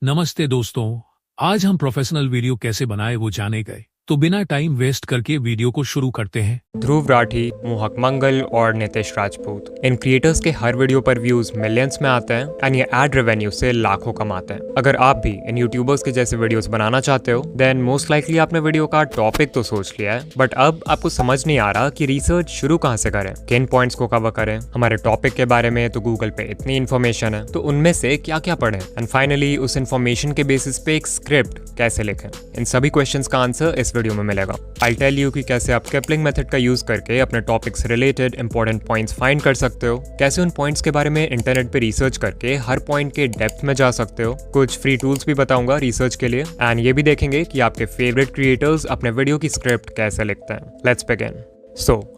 नमस्ते दोस्तों। आज हम प्रोफेशनल वीडियो कैसे बनाए वो जाने गए, तो बिना टाइम वेस्ट करके वीडियो को शुरू करते हैं। ध्रुव राठी, मोहक मंगल और नितिश राजपूत, इन क्रिएटर्स के हर वीडियो पर व्यूज मिलियंस में आते हैं एंड ये एड रेवेन्यू से लाखों कमाते हैं। अगर आप भी इन यूट्यूबर्स के जैसे वीडियोस बनाना चाहते हो देन मोस्ट लाइकली आपने वीडियो का टॉपिक तो सोच लिया है, बट अब आपको समझ नहीं आ रहा कि रिसर्च शुरू कहाँ से करें, किन पॉइंट्स को कवर करें। हमारे टॉपिक के बारे में तो गूगल पे इतनी इन्फॉर्मेशन है, तो उनमें से क्या क्या पढ़ें एंड फाइनली उस इन्फॉर्मेशन के बेसिस पे एक स्क्रिप्ट कैसे लिखें। इन सभी क्वेश्चंस का आंसर इस वीडियो में मिलेगा। आई टेल यू कि कैसे आप केपलिंग मेथड का यूज करके अपने टॉपिक से रिलेटेड इंपॉर्टेंट पॉइंट्स फाइंड कर सकते हो, कैसे उन पॉइंट्स के बारे में इंटरनेट पे रिसर्च करके हर पॉइंट के डेप्थ में जा सकते हो। कुछ फ्री टूल्स भी बताऊंगा रिसर्च के लिए एंड ये भी देखेंगे कि आपके फेवरेट क्रिएटर्स अपने वीडियो की स्क्रिप्ट कैसे लिखते हैं। Let's begin.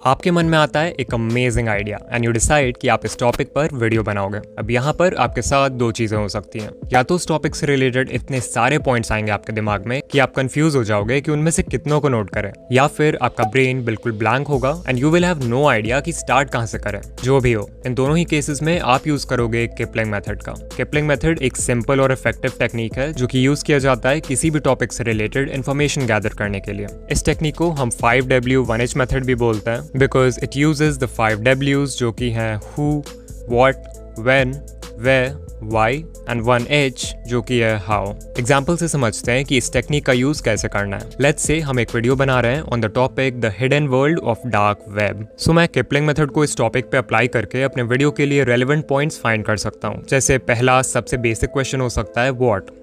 आपके मन में आता है एक amazing idea and you decide कि आप इस टॉपिक पर वीडियो बनाओगे। अब यहाँ पर आपके साथ दो चीजें हो सकती हैं, या तो उस टॉपिक से रिलेटेड इतने सारे पॉइंट्स आएंगे आपके दिमाग में कि आप कंफ्यूज हो जाओगे कि उनमें से कितनों को नोट करें, या फिर आपका ब्रेन बिल्कुल ब्लैंक होगा and you will have no idea कि स्टार्ट कहाँ से करें। जो भी हो, इन दोनों ही केसेस में आप यूज करोगे किपलिंग मेथड का। किपलिंग मेथड एक सिंपल और इफेक्टिव टेक्निक है जो कि यूज किया जाता है किसी भी टॉपिक से रिलेटेड इन्फॉर्मेशन गैदर करने के लिए। इस टेक्निक को हम 5W1H मेथड भी बोलते हैं because it uses the 5 W's जो कि हैं who, what, when, where, why and 1H जो कि है how। एग्जाम्पल से समझते हैं कि इस टेक्निक का यूज कैसे करना है। लेट्स से हम एक वीडियो बना रहे हैं on the topic the hidden world of dark web. So मैं किपलिंग मेथड को इस टॉपिक पे अप्लाई करके अपने वीडियो के लिए रेलेवेंट पॉइंट्स फाइंड कर सकता हूँ। जैसे पहला सबसे बेसिक क्वेश्चन हो सकता है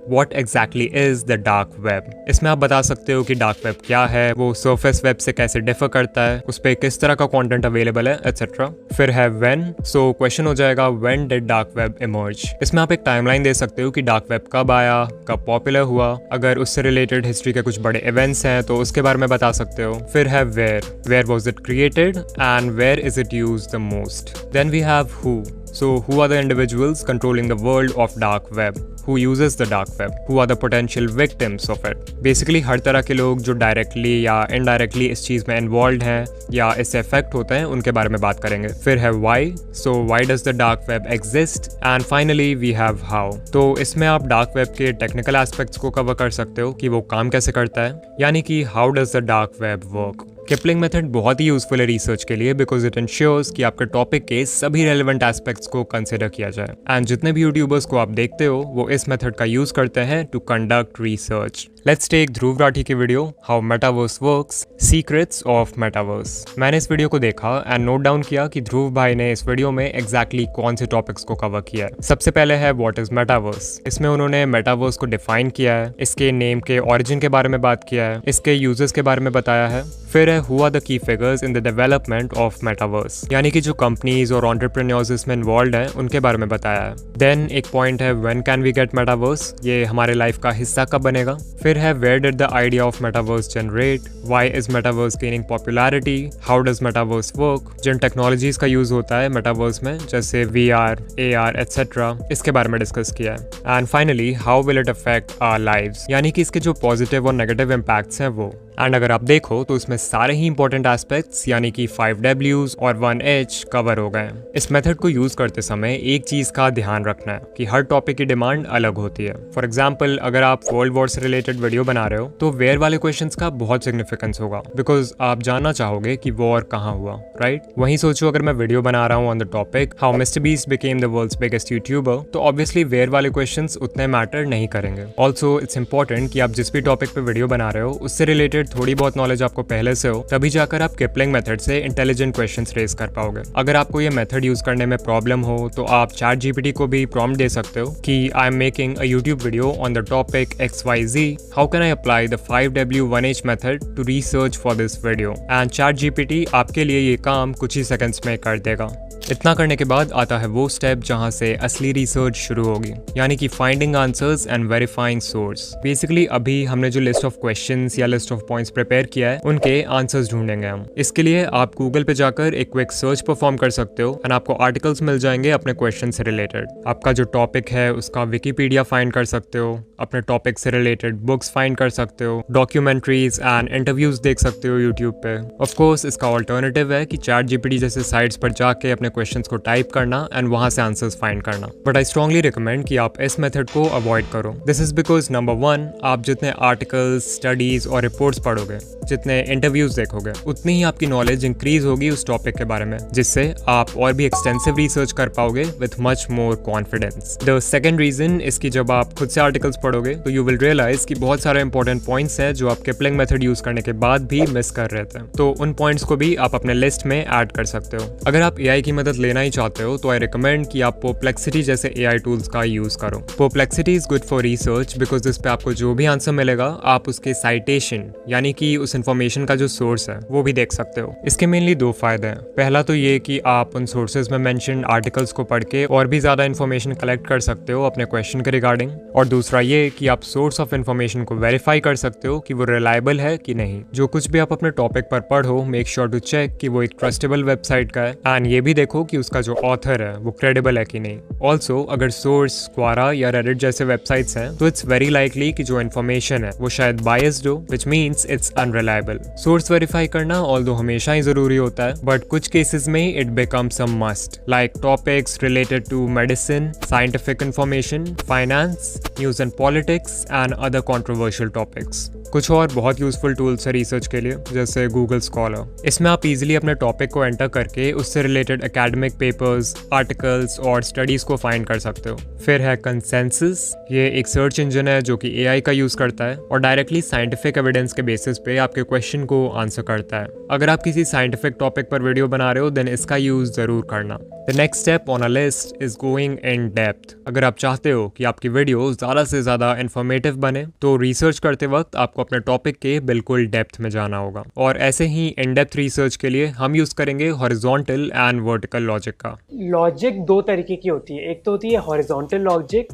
what exactly is the dark web। इसमें आप बता सकते हो कि डार्क वेब क्या है, वो सरफेस वेब से कैसे डिफर करता है, उस पर किस तरह का कंटेंट अवेलेबल है एटसेट्रा। फिर है when, सो क्वेश्चन हो जाएगा when did dark web emerge। इसमें आप एक टाइमलाइन दे सकते हो कि डार्क वेब कब आया, कब पॉपुलर हुआ। अगर उससे रिलेटेड हिस्ट्री के कुछ बड़े इवेंट्स हैं तो उसके बारे में बता सकते हो। फिर है where was it created and where is it used the most. Then we have who, so who are the individuals controlling the world of dark web, who uses the dark web, who are the potential victims of it। Basically हर तरह के लोग जो directly या indirectly इस चीज में involve हैं या इससे इफेक्ट होते हैं उनके बारे में बात करेंगे। फिर है why, so why does the dark web exist and finally we have how। तो इसमें आप डार्क वेब के टेक्निकल एस्पेक्ट्स को कवर कर सकते हो कि वो काम कैसे करता है, यानी कि how does the dark web work। Kipling method बहुत ही यूजफुल है रिसर्च के लिए बिकॉज इट इंश्योर्स कि आपके टॉपिक के सभी रेलेवेंट एस्पेक्ट्स को कंसिडर किया जाए। एंड जितने भी यूट्यूबर्स को आप देखते हो वो इस मेथड का यूज करते हैं to conduct research. Let's take Dhruv Rathee की video how metaverse works, secrets of metaverse. मैंने इस वीडियो को देखा एंड नोट डाउन किया कि ध्रुव भाई ने इस वीडियो में एग्जैक्टली कौन से टॉपिक्स को कवर किया है। सबसे पहले है व्हाट इज मेटावर्स। इसमें उन्होंने मेटावर्स को डिफाइन किया है, इसके नेम के ओरिजिन के बारे में बात किया है, इसके यूजर्स के बारे में बताया है। फिर है who are the key figures in the development of metaverse, यानी कि जो कंपनीज और एंटरप्रेन्योर्स इसमें इन्वॉल्व हैं उनके बारे में बताया है। देन एक पॉइंट है when can we get metaverse, ये हमारे लाइफ का हिस्सा कब बनेगा। फिर है where did the idea of metaverse generate, why is metaverse gaining popularity, how does metaverse work, जिन टेक्नोलॉजीज का यूज होता है मेटावर्स में जैसे VR, AR एटसेट्रा, इसके बारे में डिस्कस किया है। And finally how will it affect our lives, यानी कि इसके जो पॉजिटिव और नेगेटिव इम्पैक्ट्स हैं वो। एंड अगर आप देखो तो इसमें सारे ही इंपॉर्टेंट एस्पेक्ट्स यानी कि 5 W's और 1H कवर हो गए। इस मेथड को यूज करते समय एक चीज का ध्यान रखना है कि हर टॉपिक की डिमांड अलग होती है। फॉर एग्जाम्पल अगर आप वर्ल्ड वॉर से रिलेटेड वीडियो बना रहे हो तो वेयर वाले क्वेश्चंस का बहुत सिग्निफिकेंस होगा बिकॉज आप जानना चाहोगे कि वॉर कहाँ हुआ, राइट। वहीं सोचो अगर मैं वीडियो बना रहा हूँ on the topic how Mister Beast became the world's biggest YouTuber, तो ऑब्वियसली वेयर वाले क्वेश्चंस उतने मैटर नहीं करेंगे। ऑल्सो इट्स इंपॉर्टेंट कि आप जिस भी टॉपिक पे वीडियो बना रहे हो उससे रिलेटेड थोड़ी बहुत नॉलेज आपको पहले से हो, तभी जाकर आप किपलिंग मेथड से इंटेलिजेंट क्वेश्चंस रेज कर पाओगे। अगर आपको ये मेथड यूज करने में प्रॉब्लम हो तो आप चैट जीपीटी को भी प्रॉम्प्ट दे सकते हो कि I am making a YouTube video on the topic XYZ, how can I apply the 5W1H method to research for this video. And ChatGPT आपके लिए ये काम कुछ ही सेकंड्स में कर देगा। इतना करने के बाद आता है वो स्टेप जहां से असली रिसर्च शुरू होगी, यानी कि finding answers and verifying source. Basically अभी हमने जो लिस्ट ऑफ क्वेश्चंस या लिस्ट ऑफ पॉइंट्स प्रिपेयर किया है उनके आंसर्स ढूंढेंगे हम। इसके लिए आप गूगल पे जाकर एक क्विक सर्च परफॉर्म कर सकते हो एंड आपको आर्टिकल्स मिल जाएंगे अपने क्वेश्चन से रिलेटेड। आपका जो टॉपिक है उसका विकिपीडिया फाइंड कर सकते हो, अपने टॉपिक से रिलेटेड बुक्स बुक्स फाइंड कर सकते हो, डॉक्यूमेंट्रीज एंड इंटरव्यूज देख सकते हो यूट्यूब पे। ऑफ कोर्स इसका ऑल्टरनेटिव है कि ChatGPT जैसे साइट्स पर जाके अपने क्वेश्चंस को टाइप करना एंड वहां से आंसर्स फाइंड करना। बट आई स्ट्रांगली रिकमेंड कि आप इस मेथड को अवॉइड करो। दिस इज बिकॉज नंबर 1, आप जितने आर्टिकल्स, स्टडीज और रिपोर्ट्स पढ़ोगे, जितने इंटरव्यूज देखोगे, उतनी ही आपकी नॉलेज इंक्रीज होगी उस टॉपिक के बारे में, जिससे आप और भी एक्सटेंसिव रिसर्च कर पाओगे with much more confidence. The second reason इसकी जब आप खुद से आर्टिकल्स पढ़ोगे तो यू विल रियलाइज कि बहुत सारे इंपॉर्टेंट पॉइंट्स हैं जो आप किपलिंग मेथड यूज करने के बाद भी मिस कर रहे थे, तो उन पॉइंट्स को भी आप अपने लिस्ट में ऐड कर सकते हो। अगर आप AI की मदद लेना ही चाहते हो तो आई रिकमेंड कि आप Perplexity जैसे AI टूल्स का यूज करो। Perplexity is good for research because इस पे आपको जो भी आंसर मिलेगा आप उसके साइटेशन यानी कि उस इन्फॉर्मेशन का जो सोर्स है वो भी देख सकते हो। इसके मेनली 2 फायदे हैं। पहला तो ये कि आप उन सोर्सेज में मेंशन आर्टिकल्स को पढ़ के और भी ज्यादा इन्फॉर्मेशन कलेक्ट कर सकते हो अपने क्वेश्चन के रिगार्डिंग, और दूसरा ये कि आप सोर्स ऑफ इन्फॉर्मेशन को वेरीफाई कर सकते हो कि वो रिलायबल है कि नहीं। जो कुछ भी आप अपने टॉपिक पर पढ़ो, मेक श्योर टू चेक कि वो एक ट्रस्टेबल वेबसाइट का है एंड ये भी देखो कि उसका जो ऑथर है वो क्रेडिबल है कि नहीं। ऑल्सो अगर सोर्स क्वारा या रेडिट जैसे वेबसाइट्स हैं तो इट्स वेरी लाइकली कि जो इन्फॉर्मेशन है वो शायद बायस्ड हो, which means it's unreliable. Source verify करना ऑल्दो हमेशा ही जरूरी होता है, बट कुछ केसेस में it becomes a must, like topics related to medicine, scientific information, finance, news and politics and other controversial topics. कुछ और बहुत यूजफुल टूल्स है रिसर्च के लिए, जैसे गूगल स्कॉलर। इसमें आप इजीली अपने टॉपिक को एंटर करके उससे रिलेटेड एकेडमिक पेपर्स, आर्टिकल्स और स्टडीज को फाइंड कर सकते हो। फिर है कंसेंसस, ये एक सर्च इंजन है जो कि AI का यूज करता है और डायरेक्टली साइंटिफिक एविडेंस के बेसिस पे आपके क्वेश्चन को आंसर करता है। अगर आप किसी साइंटिफिक टॉपिक पर वीडियो बना रहे हो देन इसका यूज जरूर करना। The next step on a list is going in depth. अगर आप चाहते हो कि आपकी वीडियो ज्यादा से ज्यादा इंफॉर्मेटिव बने तो रिसर्च करते वक्त आपको अपने टॉपिक के बिल्कुल डेप्थ में जाना होगा, और ऐसे ही इन डेप्थ रिसर्च के लिए हम यूज करेंगे हॉरिजॉन्टल एंड वर्टिकल लॉजिक का। लॉजिक 2 तरीके की होती है, एक तो होती है हॉरिजॉन्टल लॉजिक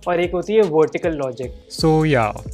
और एक होती है वर्टिकल लॉजिक। सो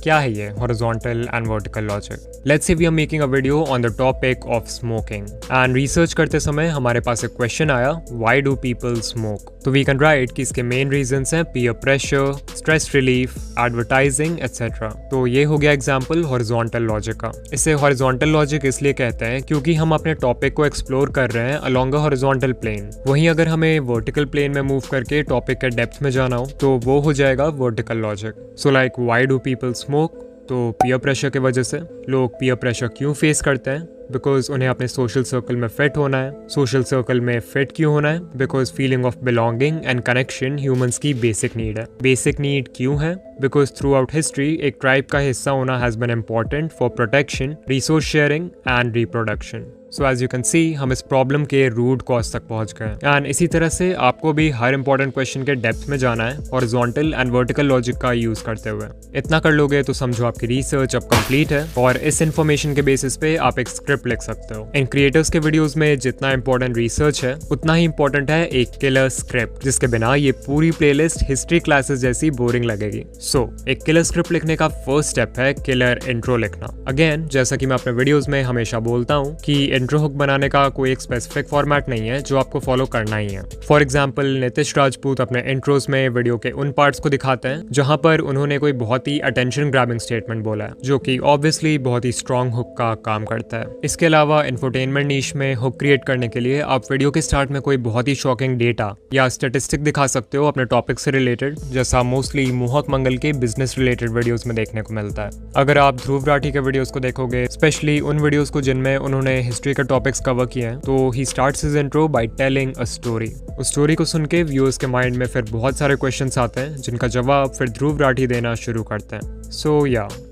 क्या है ये horizontal and vertical logic? Let's say we are making a video on the topic of smoking and research करते समय हमारे पास एक क्वेश्चन आया, व्हाई डू पीपल स्मोक? तो वी कैन राइट कि इसके मेन रीजंस हैं peer pressure, stress relief, advertising etcetera. तो ये हो गया एग्जांपल हॉरिजॉन्टल लॉजिक का। इसे हॉरिजॉन्टल लॉजिक इसलिए कहते हैं क्योंकि हम अपने टॉपिक को एक्सप्लोर कर रहे हैं अलोंग अ हॉरिजॉन्टल प्लेन। वहीं अगर हमें वर्टिकल प्लेन में मूव करके टॉपिक के डेप्थ में जाना हो तो वो हो जाएगा vertical logic. So like why do people smoke? तो पीयर प्रेशर की वजह से। लोग पीयर प्रेशर क्यों फेस करते हैं? बिकॉज उन्हें अपने सोशल सर्कल में फिट होना है। सोशल सर्कल में फिट क्यों होना है? Because feeling of belonging and connection humans की बेसिक नीड है। बेसिक नीड क्यों है? बिकॉज थ्रू आउट हिस्ट्री एक ट्राइब का हिस्सा होना has been important for protection, resource sharing and reproduction. So as you can see हम इस प्रॉब्लम के रूट कॉज तक पहुंच गए। एंड इसी तरह से आपको भी हर इंपॉर्टेंट क्वेश्चन के डेप्थ में जाना है हॉरिजॉन्टल एंड वर्टिकल लॉजिक का यूज करते हुए। इतना कर लोगे तो समझो आपकी रिसर्च अब कंप्लीट है और इस इन्फॉर्मेशन के बेसिस पे आप एक स्क्रिप्ट लिख सकते हो। इन क्रिएटर्स के वीडियोस में जितना इंपॉर्टेंट रिसर्च है उतना ही इंपॉर्टेंट है एक किलर स्क्रिप्ट, जिसके बिना ये पूरी प्लेलिस्ट हिस्ट्री क्लासेस जैसी बोरिंग लगेगी। सो एक किलर स्क्रिप्ट लिखने का फर्स्ट स्टेप है किलर इंट्रो लिखना। अगेन जैसा कि मैं अपने वीडियोस में हमेशा बोलता हूँ कि इंट्रो हुक बनाने का कोई एक स्पेसिफिक फॉर्मेट नहीं है जो आपको फॉलो करना ही है। फॉर एग्जाम्पल नितिश राजपूत अपने इंट्रोज में वीडियो के उन पार्ट्स को दिखाते हैं जहां पर उन्होंने कोई बहुत ही अटेंशन ग्रैबिंग स्टेटमेंट बोला है, जो कि ऑब्वियसली बहुत ही स्ट्रॉन्ग हुक का काम करता है। इसके अलावा इंफोटेनमेंट नीश में हुक क्रिएट करने के लिए आप वीडियो के स्टार्ट में कोई बहुत ही शॉकिंग डेटा या स्टेटिस्टिक दिखा सकते हो अपने टॉपिक से रिलेटेड, जैसा मोस्टली मोहक मंगल के बिजनेस रिलेटेड वीडियोस में देखने को मिलता है। अगर आप ध्रुव राठी के वीडियोस को देखोगे, स्पेशली उन वीडियोस को जिनमें उन्होंने हिस्ट्री के टॉपिक्स कवर किए हैं, तो he starts his intro by telling a story. उस स्टोरी को सुन के व्यूअर्स के माइंड में फिर बहुत सारे क्वेश्चंस आते हैं जिनका जवाब फिर ध्रुव राठी देना शुरू करते हैं। सो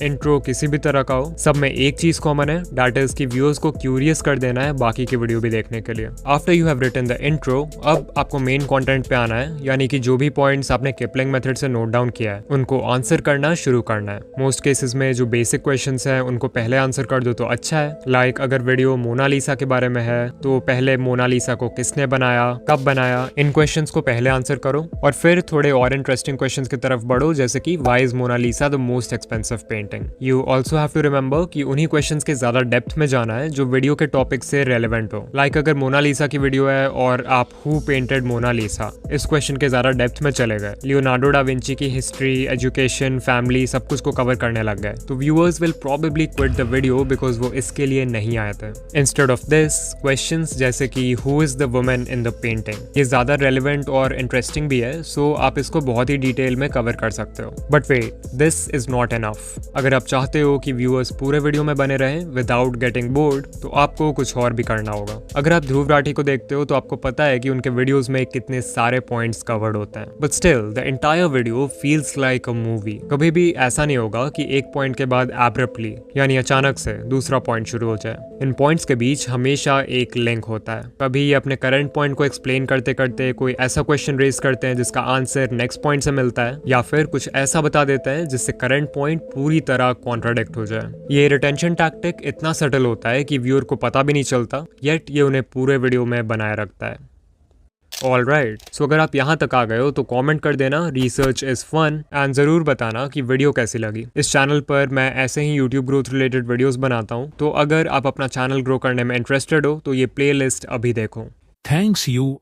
इंट्रो किसी भी तरह का हो, सब में एक चीज कॉमन है, दैट इज कि व्यूअर्स को क्यूरियस कर देना है बाकी की वीडियो भी देखने के लिए। After you have written the intro, अब आपको मेन कंटेंट पे आना है, यानी कि जो भी पॉइंट्स आपने किपलिंग मेथड से नोट डाउन किया है उनको आंसर करना शुरू करना है। मोस्ट केसेस में जो बेसिक क्वेश्चंस हैं उनको पहले आंसर कर दो तो अच्छा है। लाइक अगर वीडियो मोनालिसा के बारे में है तो पहले मोनालिसा को किसने बनाया, कब बनाया, इन क्वेश्चंस को पहले आंसर करो और फिर थोड़े और इंटरेस्टिंग क्वेश्चंस की तरफ बढ़ो, जैसे कि why is Mona Lisa the most most expensive painting. You also have to remember कि उन्हीं क्वेश्चंस के ज्यादा डेप्थ में जाना है जो वीडियो के टॉपिक से रेलेवेंट हो। लाइक अगर मोनालिसा की वीडियो है और आप हु पेंटेड मोनालिसा, इस क्वेश्चन के ज्यादा डेप्थ में चले गए, लियोनार्डो डा विंची की हिस्ट्री, एजुकेशन, फैमिली, सब कुछ को कवर करने लग गए, तो viewers will probably quit the video because वो इसके लिए नहीं आए थे। इंस्टेड ऑफ दिस, क्वेश्चंस जैसे कि who is the woman in the painting, ये ज्यादा रेलेवेंट और इंटरेस्टिंग भी है, सो आप इसको बहुत ही डिटेल में कवर कर सकते हो। But wait, this is not enough. अगर आप चाहते हो कि व्यूअर्स पूरे वीडियो में बने रहें विदाउट गेटिंग बोर्ड, तो आपको कुछ और भी करना होगा। अगर आप ध्रुव राठी को देखते हो तो आपको पता है कि उनके वीडियोस में कितने सारे पॉइंट्स कवर्ड होते हैं, but still the entire video feels like a movie. कभी भी ऐसा नहीं होगा कि एक पॉइंट के बाद एब्रप्टली यानी अचानक से दूसरा पॉइंट शुरू हो जाए। इन पॉइंट्स के बीच हमेशा एक लिंक होता है। कभी ये अपने करंट पॉइंट को एक्सप्लेन करते करते कोई ऐसा क्वेश्चन रेज करते हैं जिसका आंसर नेक्स्ट पॉइंट से मिलता है, या फिर कुछ ऐसा बता देते हैं जिससे करंट पॉइंट पूरी तरह कॉन्ट्राडिक्ट हो जाए। ये रिटेंशन टैक्टिक इतना सटल होता है कि व्यूअर को पता भी नहीं चलता, येट ये उन्हें पूरे वीडियो में बनाए रखता है। ऑलराइट, सो अगर आप यहाँ तक आ गए हो तो कमेंट कर देना रिसर्च इज फन, एंड जरूर बताना कि वीडियो कैसी लगी। इस चैनल पर मैं ऐसे ही यूट्यूब ग्रोथ रिलेटेड वीडियोस बनाता हूँ, तो अगर आप अपना चैनल ग्रो करने में इंटरेस्टेड हो तो ये प्लेलिस्ट अभी देखो। Thanks you